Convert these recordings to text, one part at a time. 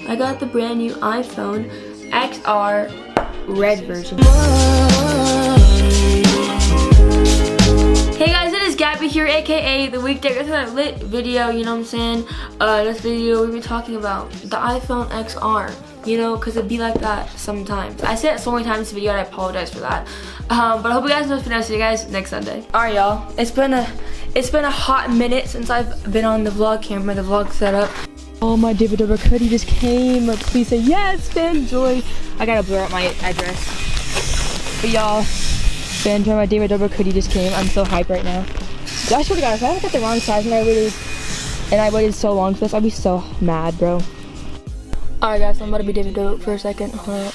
I got the brand new iPhone XR red version. Hey guys, it is Gabby here, aka the weekday. This is a lit video, you know what I'm saying? This video we'll be talking about the iPhone XR, you know, because it'd be like that sometimes. I say it so many times in this video and I apologize for that. But I hope you guys know for now. See you guys next Sunday. Alright y'all, it's been a hot minute since I've been on the vlog camera, the vlog setup. Oh, my David Dobrik hoodie just came. Please say yes, Fanjoy. I gotta blur out my address. But y'all, Fanjoy, my David Dobrik hoodie just came. I'm so hyped right now. I swear to God, if I got the wrong size and I waited so long for this, I'd be so mad, bro. Alright guys, so I'm about to be David Dobrik for a second. Hold up.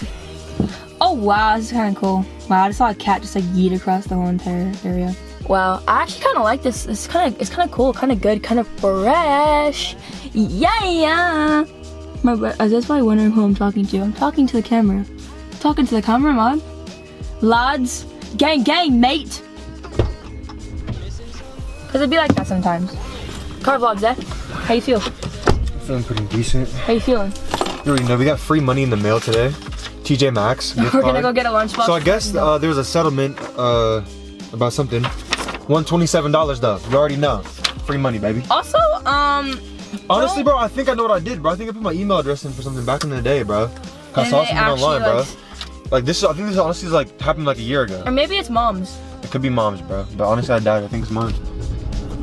Oh wow, this is kind of cool. Wow, I just saw a cat just like yeet across the whole entire area. Wow, I actually kind of like this. It's kind of cool, kind of good, kind of fresh. Yeah. That's why I'm wondering who I'm talking to. I'm talking to the camera. I'm talking to the camera, man. Lads, gang, mate. Cause it'd be like that sometimes. Car vlogs, eh? How you feel? I'm feeling pretty decent. How you feeling? You already know we got free money in the mail today. TJ Maxx. We're gonna go get a lunchbox. So I guess there was a settlement about something. $127 though. You already know. Free money, baby. Also, honestly, bro, I think I know what I did, bro. I think I put my email address in for something back in the day, bro. I saw something online, bro. Like this, I think this honestly is like happened like a year ago. Or maybe it's mom's. It could be mom's, bro. But honestly, I doubt it. I think it's mom's.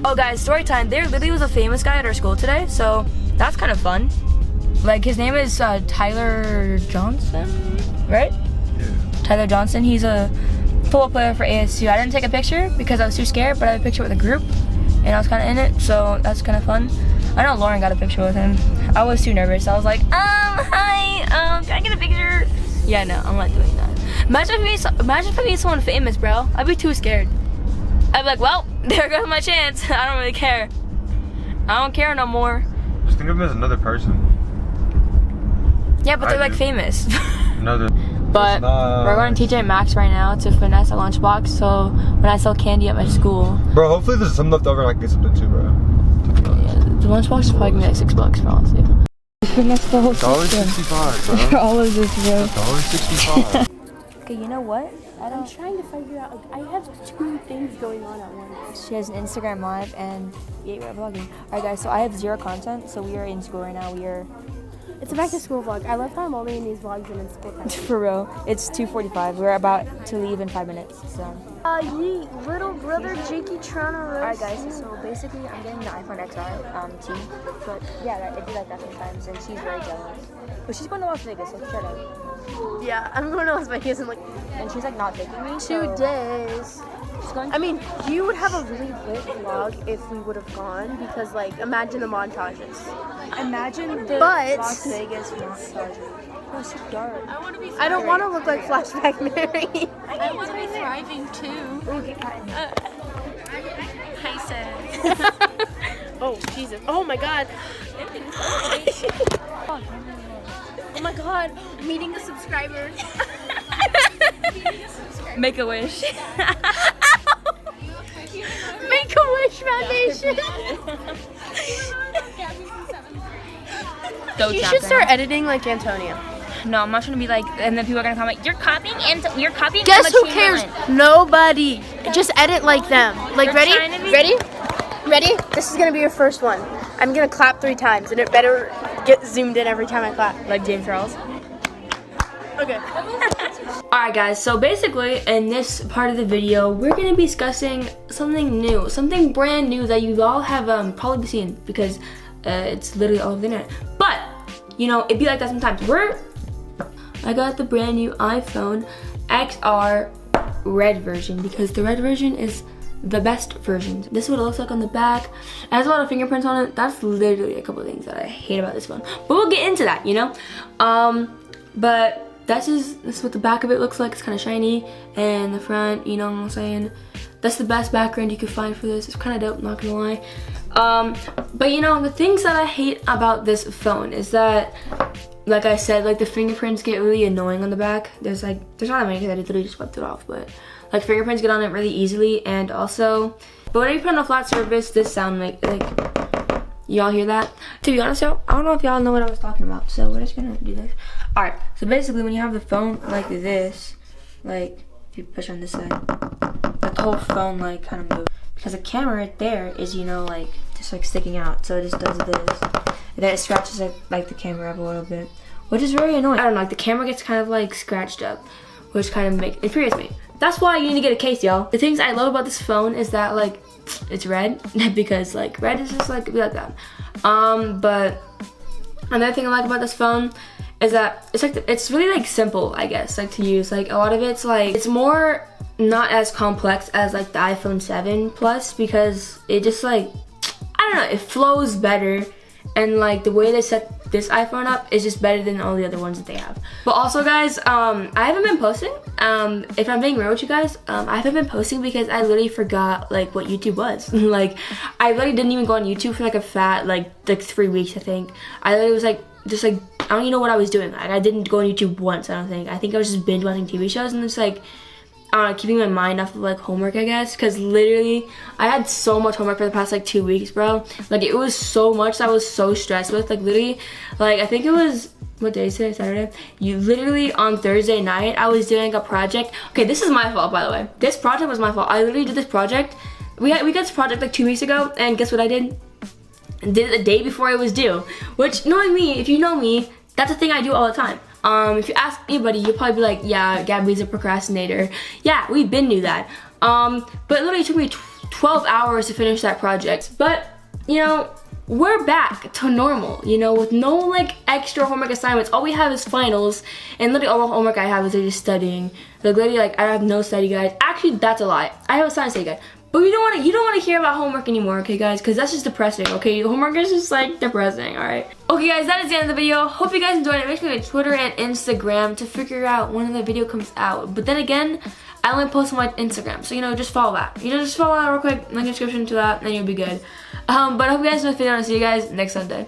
Oh, guys, story time. There literally was a famous guy at our school today, so that's kind of fun. Like his name is Tyler Johnson, right? Yeah. Tyler Johnson. He's a football player for ASU. I didn't take a picture because I was too scared, but I had a picture with a group, and I was kind of in it, so that's kind of fun. I know Lauren got a picture with him. I was too nervous. I was like, hi, can I get a picture? Yeah, no, I'm not doing that. Imagine if I meet someone famous, bro. I'd be too scared. I'd be like, well, there goes my chance. I don't really care. I don't care no more. Just think of him as another person. Yeah, but they're like famous. Another. But we're going to TJ Maxx right now to finesse a lunchbox, so when I sell candy at my school. Bro, hopefully there's some left over and I can get something too, bro. Yeah, the lunchbox is probably gonna be like $6, honestly. Finesse the whole system. $1.65, bro. For all of this, bro. $1.65. Okay, you know what? I'm trying to figure out, like, I have two things going on at once. She has an Instagram live and yeah, we're vlogging. Alright guys, so I have zero content, so we are in school right now. It's a back to school vlog. I love how I'm only in these vlogs and it's split time. For real. It's 2:45. We're about to leave in 5 minutes, so. Yeet, little brother Jakey trying to roast. Alright guys, so basically I'm getting the iPhone XR T, but yeah, it'd be like that sometimes, and she's very jealous. But she's going to Las Vegas, so shut up. Yeah, I'm going to Las Vegas in like and she's like not taking me. 2 days. She's going. I mean, you would have a really lit vlog if we would have gone, because like imagine the montages. Imagine the Las Vegas montages. Oh, it's so dark. I don't want to look like Flashback Mary. I want to be thriving too. Hi, sis. Oh, Jesus. Oh my God. Oh my God. Meeting a subscriber. Make a wish. Make a Wish Foundation. You should start editing like Antonio. No, I'm not trying to be like, and then people are gonna comment, you're copying Guess Emma who cares? Chamberlain. Nobody. Just edit like them. Like, ready? Ready? This is gonna be your first one. I'm gonna clap 3 times, and it better get zoomed in every time I clap. Like James Charles. Okay. Alright guys, so basically in this part of the video, we're gonna be discussing something new, something brand new that you all have probably seen because it's literally all over the internet. But you know, it'd be like that sometimes. I got the brand new iPhone XR red version because the red version is the best version. This is what it looks like on the back. It has a lot of fingerprints on it. That's literally a couple of things that I hate about this phone. But we'll get into that, you know? But this is what the back of it looks like. It's kind of shiny, and the front, you know what I'm saying? That's the best background you could find for this. It's kind of dope, not gonna lie. But you know, the things that I hate about this phone is that, like I said, like the fingerprints get really annoying on the back. There's not that many because I literally just wiped it off, but like fingerprints get on it really easily, and also, but when you put on a flat surface, this sound like Y'all hear that? To be honest, y'all, I don't know if y'all know what I was talking about, so we're just gonna do this. Alright, so basically when you have the phone like this, like if you push on this side, the whole phone like kind of moves. Because the camera right there is, you know, like just like sticking out. So it just does this. And then it scratches like the camera up a little bit, which is very annoying. I don't know, like the camera gets kind of like scratched up, which kind of infuriates me. That's why you need to get a case, y'all. The things I love about this phone is that like it's red because like red is just like be like that. But another thing I like about this phone is that it's like it's really like simple, I guess, like to use. Like a lot of it's like it's more not as complex as like the iPhone 7 Plus because it just like I don't know, it flows better, and like the way they set this iPhone up is just better than all the other ones that they have. But also guys, I haven't been posting. If I'm being real with you guys, I haven't been posting because I literally forgot like what YouTube was. Like I literally didn't even go on YouTube for like a fat like 3 weeks, I think. I literally was like just like I don't even know what I was doing. Like I didn't go on YouTube once, I don't think. I think I was just binge watching TV shows and it's like I don't know, keeping my mind off of like homework, I guess, because literally I had so much homework for the past like 2 weeks, bro. Like it was so much that I was so stressed with. Like literally, like I think it was, what day is today? Saturday? You literally on Thursday night I was doing a project. Okay, this is my fault, by the way. This project was my fault. I literally did this project. We got this project like 2 weeks ago, and guess what I did? Did it the day before it was due. Which, knowing me, if you know me, that's a thing I do all the time. If you ask anybody, you'll probably be like, yeah, Gabby's a procrastinator. Yeah, we been knew that. But it literally took me 12 hours to finish that project. But, you know, we're back to normal, you know, with no like extra homework assignments. All we have is finals, and literally all the homework I have is just studying. Like literally, like I have no study guide. Actually, that's a lie. I have a science study guide. But you don't want to hear about homework anymore, okay guys? Because that's just depressing, okay? Homework is just like depressing, alright? Okay guys, that is the end of the video. Hope you guys enjoyed it. Make sure to Twitter and Instagram to figure out when the video comes out. But then again, I only post on my Instagram, so you know, just follow that. You know, just follow that real quick, link in the description to that, and you'll be good. But I hope you guys enjoyed the video, and I'll see you guys next Sunday.